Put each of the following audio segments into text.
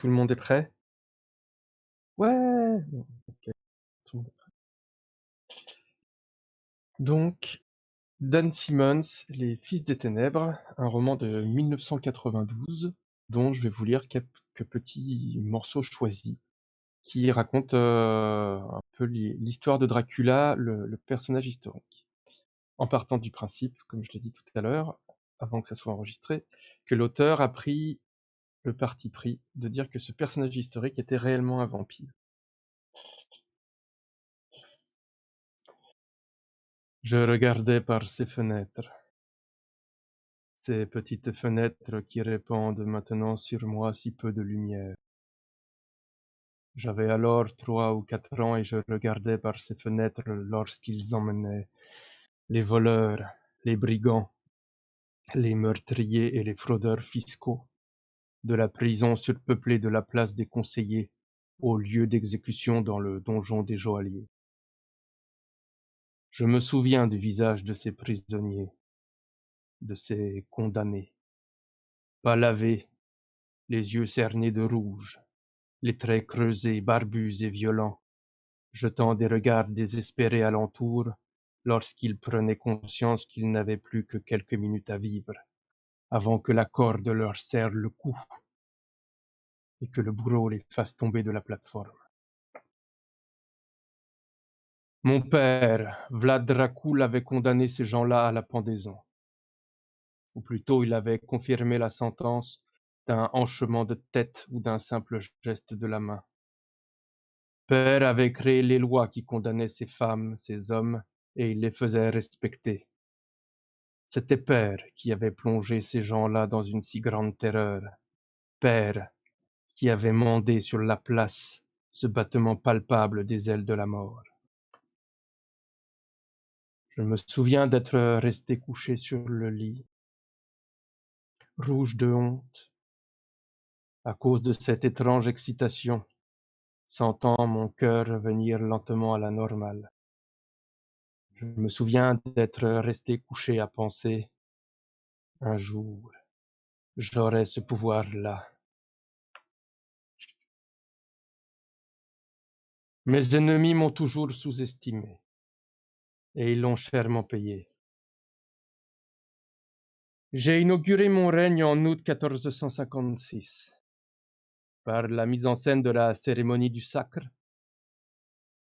Tout le monde est prêt? Ouais! Bon, OK, tout le monde est prêt. Donc, Dan Simmons, Les Fils des Ténèbres, un roman de 1992, dont je vais vous lire quelques petits morceaux choisis, qui racontent un peu l'histoire de Dracula, le personnage historique. En partant du principe, comme je l'ai dit tout à l'heure, avant que ça soit enregistré, que l'auteur a pris le parti pris de dire que ce personnage historique était réellement un vampire. Je regardais par ses fenêtres. Ces petites fenêtres qui répandent maintenant sur moi si peu de lumière. J'avais alors 3 ou 4 ans et je regardais par ces fenêtres lorsqu'ils emmenaient les voleurs, les brigands, les meurtriers et les fraudeurs fiscaux de la prison surpeuplée de la place des conseillers au lieu d'exécution dans le donjon des joailliers. Je me souviens du visage de ces prisonniers, de ces condamnés, pas lavés, les yeux cernés de rouge, les traits creusés, barbus et violents, jetant des regards désespérés alentour lorsqu'ils prenaient conscience qu'ils n'avaient plus que quelques minutes à vivre, avant que la corde leur serre le cou et que le bourreau les fasse tomber de la plateforme. Mon père, Vlad Dracul, avait condamné ces gens-là à la pendaison. Ou plutôt, il avait confirmé la sentence d'un hanchement de tête ou d'un simple geste de la main. Père avait créé les lois qui condamnaient ces femmes, ces hommes, et il les faisait respecter. C'était Père qui avait plongé ces gens-là dans une si grande terreur. Père qui avait mandé sur la place ce battement palpable des ailes de la mort. Je me souviens d'être resté couché sur le lit, rouge de honte, à cause de cette étrange excitation, sentant mon cœur revenir lentement à la normale. Je me souviens d'être resté couché à penser, un jour, j'aurai ce pouvoir-là. Mes ennemis m'ont toujours sous-estimé, et ils l'ont chèrement payé. J'ai inauguré mon règne en août 1456, par la mise en scène de la cérémonie du sacre,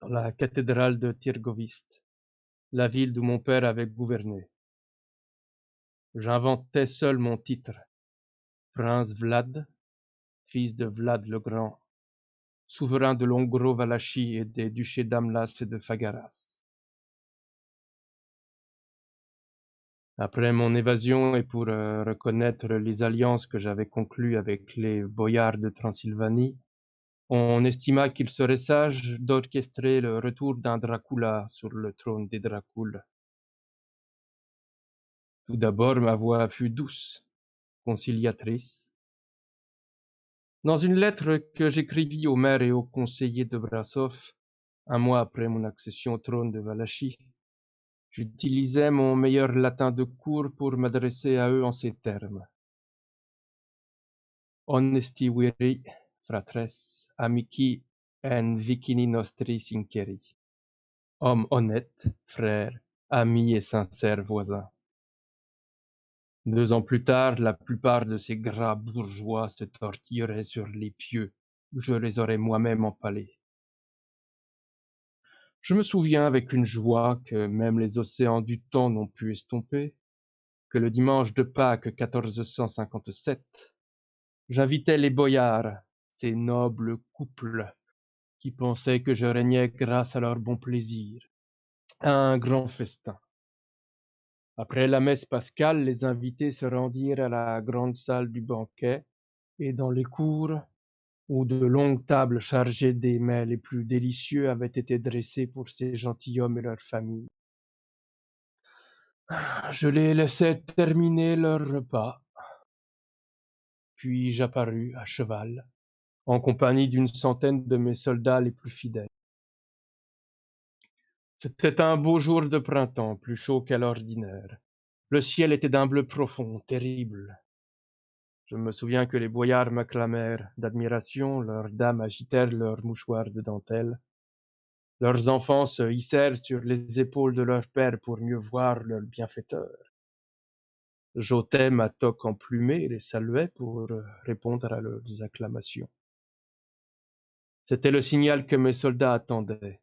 dans la cathédrale de Tirgovist, la ville d'où mon père avait gouverné. J'inventais seul mon titre, prince Vlad, fils de Vlad le Grand, souverain de l'Ongro-Valachie et des duchés d'Amlas et de Fagaras. Après mon évasion et pour reconnaître les alliances que j'avais conclues avec les boyards de Transylvanie, on estima qu'il serait sage d'orchestrer le retour d'un Dracula sur le trône des Dracules. Tout d'abord, ma voix fut douce, conciliatrice. Dans une lettre que j'écrivis au maire et aux conseillers de Brassov, un mois après mon accession au trône de Valachie, j'utilisais mon meilleur latin de cour pour m'adresser à eux en ces termes. Honesti viri, fratres, amici en vicini nostri sinceri. Homme honnête, frère, ami et sincère voisin. 2 ans plus tard, la plupart de ces gras bourgeois se tortilleraient sur les pieux où je les aurais moi-même empalés. Je me souviens avec une joie que même les océans du temps n'ont pu estomper, que le dimanche de Pâques 1457, j'invitais les boyards, ces nobles couples qui pensaient que je régnais grâce à leur bon plaisir, à un grand festin. Après la messe pascale, les invités se rendirent à la grande salle du banquet et dans les cours, où de longues tables chargées des mets les plus délicieux avaient été dressées pour ces gentilshommes et leurs familles. Je les laissai terminer leur repas, puis j'apparus à cheval, en compagnie d'une centaine de mes soldats les plus fidèles. C'était un beau jour de printemps, plus chaud qu'à l'ordinaire. Le ciel était d'un bleu profond, terrible. Je me souviens que les boyards m'acclamèrent d'admiration, leurs dames agitèrent leurs mouchoirs de dentelle. Leurs enfants se hissèrent sur les épaules de leur père pour mieux voir leur bienfaiteur. J'ôtais ma toque emplumée et les saluais pour répondre à leurs acclamations. C'était le signal que mes soldats attendaient.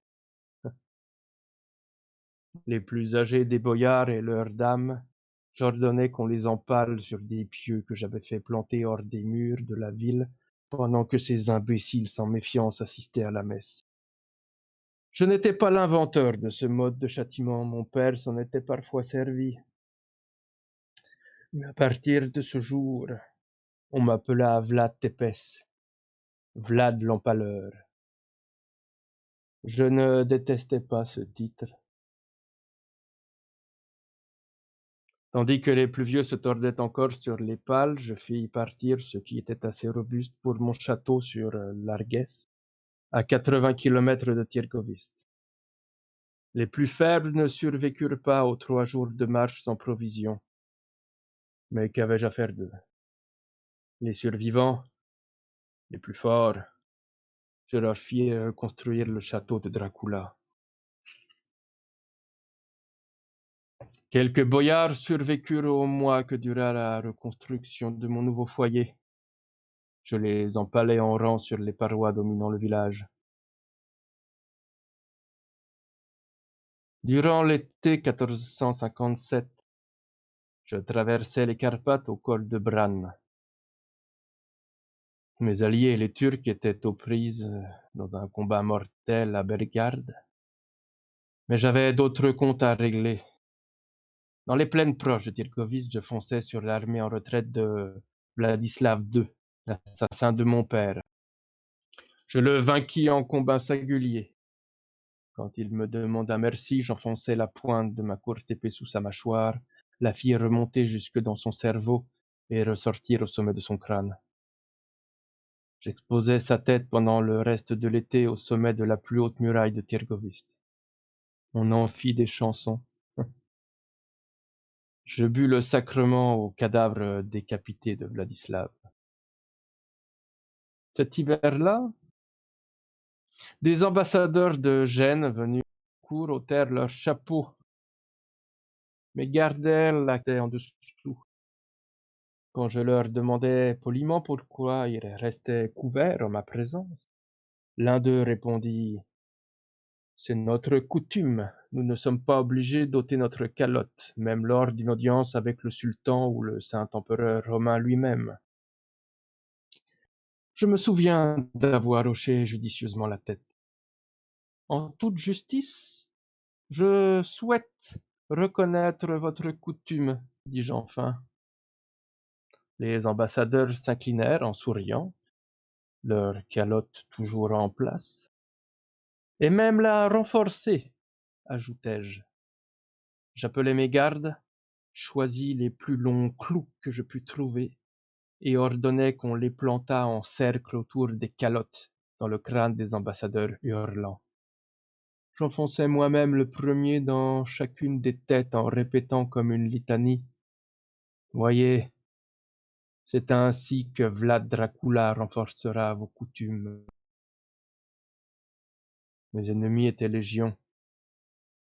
Les plus âgés des boyards et leurs dames, j'ordonnais qu'on les empale sur des pieux que j'avais fait planter hors des murs de la ville pendant que ces imbéciles sans méfiance assistaient à la messe. Je n'étais pas l'inventeur de ce mode de châtiment, mon père s'en était parfois servi. Mais à partir de ce jour, on m'appela Vlad Tepes, Vlad l'empaleur. Je ne détestais pas ce titre. Tandis que les plus vieux se tordaient encore sur les pales, je fis partir ce qui était assez robuste pour mon château sur l'Arguès, à 80 kilomètres de Tiergovist. Les plus faibles ne survécurent pas aux 3 jours de marche sans provisions. Mais qu'avais-je à faire d'eux? Les survivants, les plus forts, je leur fis construire le château de Dracula. Quelques boyards survécurent au mois que dura la reconstruction de mon nouveau foyer. Je les empalai en rang sur les parois dominant le village. Durant l'été 1457, je traversai les Carpates au col de Bran. Mes alliés, les Turcs, étaient aux prises dans un combat mortel à Bellegarde, mais j'avais d'autres comptes à régler. Dans les plaines proches de Tirgovist, je fonçai sur l'armée en retraite de Vladislav II, l'assassin de mon père. Je le vainquis en combat singulier. Quand il me demanda merci, j'enfonçai la pointe de ma courte épée sous sa mâchoire, la fis remonter jusque dans son cerveau et ressortir au sommet de son crâne. J'exposai sa tête pendant le reste de l'été au sommet de la plus haute muraille de Tirgovist. On en fit des chansons. Je bus le sacrement au cadavre décapité de Vladislav. Cet hiver-là, des ambassadeurs de Gênes venus à cour ôtèrent leurs chapeaux, mais gardèrent la tête en dessous. Quand je leur demandai poliment pourquoi ils restaient couverts en ma présence, l'un d'eux répondit: c'est notre coutume, nous ne sommes pas obligés d'ôter notre calotte, même lors d'une audience avec le sultan ou le saint empereur romain lui-même. Je me souviens d'avoir hoché judicieusement la tête. En toute justice, je souhaite reconnaître votre coutume, dis-je enfin. Les ambassadeurs s'inclinèrent en souriant, leur calotte toujours en place. Et même la renforcer, ajoutai-je. J'appelai mes gardes, choisis les plus longs clous que je pus trouver, et ordonnai qu'on les plantât en cercle autour des calottes dans le crâne des ambassadeurs hurlants. J'enfonçai moi-même le premier dans chacune des têtes en répétant comme une litanie: voyez, c'est ainsi que Vlad Dracula renforcera vos coutumes. Mes ennemis étaient légion.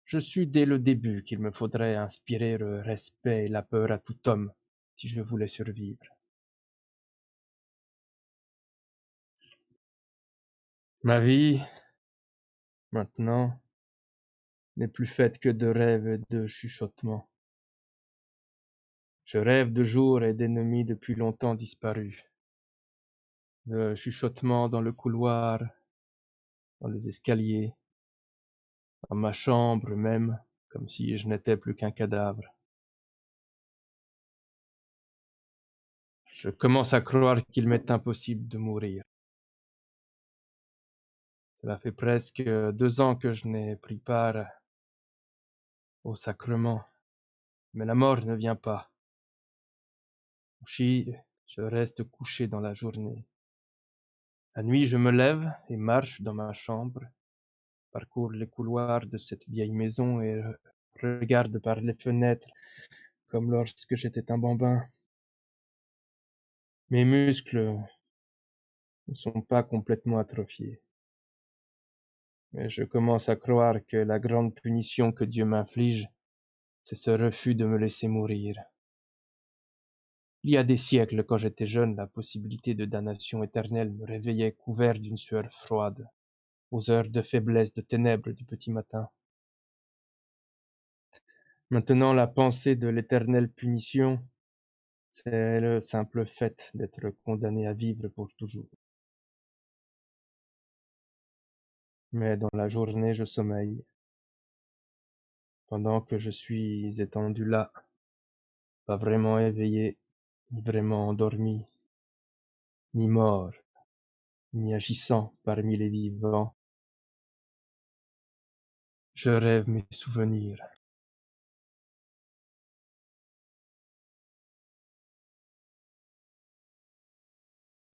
Je sus dès le début qu'il me faudrait inspirer le respect et la peur à tout homme si je voulais survivre. Ma vie, maintenant, n'est plus faite que de rêves et de chuchotements. Je rêve de jours et d'ennemis depuis longtemps disparus, de chuchotements dans le couloir, dans les escaliers, dans ma chambre même, comme si je n'étais plus qu'un cadavre. Je commence à croire qu'il m'est impossible de mourir. Cela fait presque 2 ans que je n'ai pris part au sacrement, mais la mort ne vient pas. Je reste couché dans la journée. La nuit, je me lève et marche dans ma chambre, parcours les couloirs de cette vieille maison et regarde par les fenêtres comme lorsque j'étais un bambin. Mes muscles ne sont pas complètement atrophiés, mais je commence à croire que la grande punition que Dieu m'inflige, c'est ce refus de me laisser mourir. Il y a des siècles, quand j'étais jeune, la possibilité de damnation éternelle me réveillait couvert d'une sueur froide, aux heures de faiblesse, de ténèbres du petit matin. Maintenant, la pensée de l'éternelle punition, c'est le simple fait d'être condamné à vivre pour toujours. Mais dans la journée, je sommeille, pendant que je suis étendu là, pas vraiment éveillé, ni vraiment endormi, ni mort, ni agissant parmi les vivants. Je rêve mes souvenirs.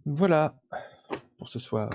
Voilà pour ce soir.